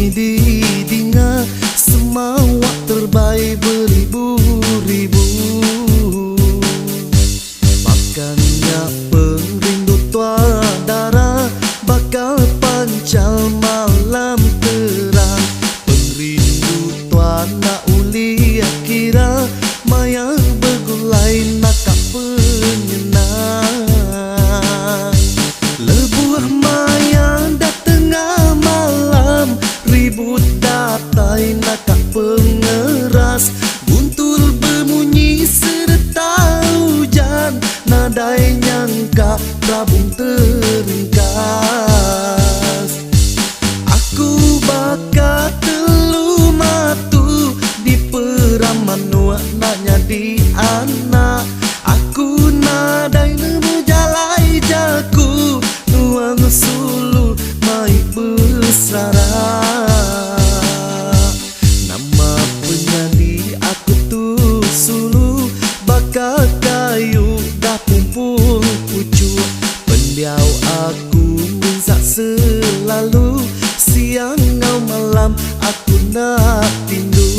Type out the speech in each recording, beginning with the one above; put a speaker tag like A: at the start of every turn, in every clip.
A: bunyi didinga, semawak terbaik beribu-ribu. Bakannya perindu tua darah, bakal pancal malam terang. Perindu tua nak uli kira, maya bergulai nakak penyenang. Lebuah maya dah tengah malam, ribut datai nakak pengeras. Guntur berbunyi serta hujan, nadai nyangka rabung teringkas. Aku bakal telu matu di peraman nuak nak jadi anak. Aku nadai nemu jalai jaku, nuang sulu mai bersara. Nama penyanyi aku tu sulu, bakal kayu dah pumpung pucuk. Pendiau aku minsak selalu, siang ngau malam aku nak tindu.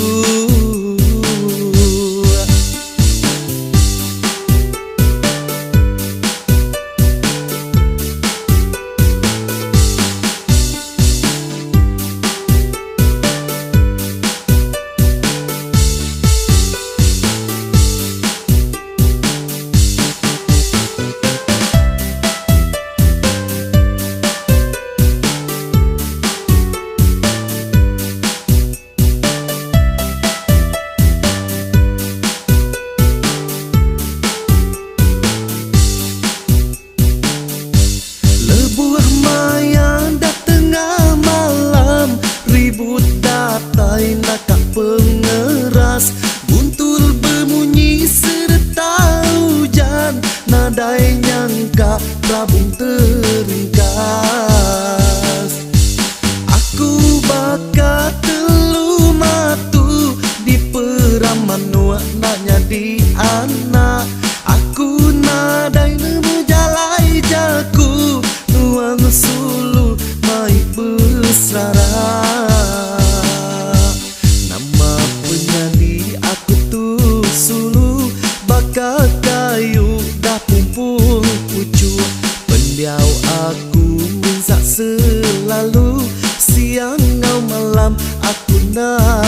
A: Nakak pengeras, guntur berbunyi serta hujan, nadai nyangka rabung teringkas. Aku bakal telu matu di peraman nuak nak jadi anak. Aku nadai nemu jalai jaku, nuang sulu mai bersara. Bakal kayu dah pumpung pucuk. Pendiau aku minsak selalu, siang ngau malam aku nak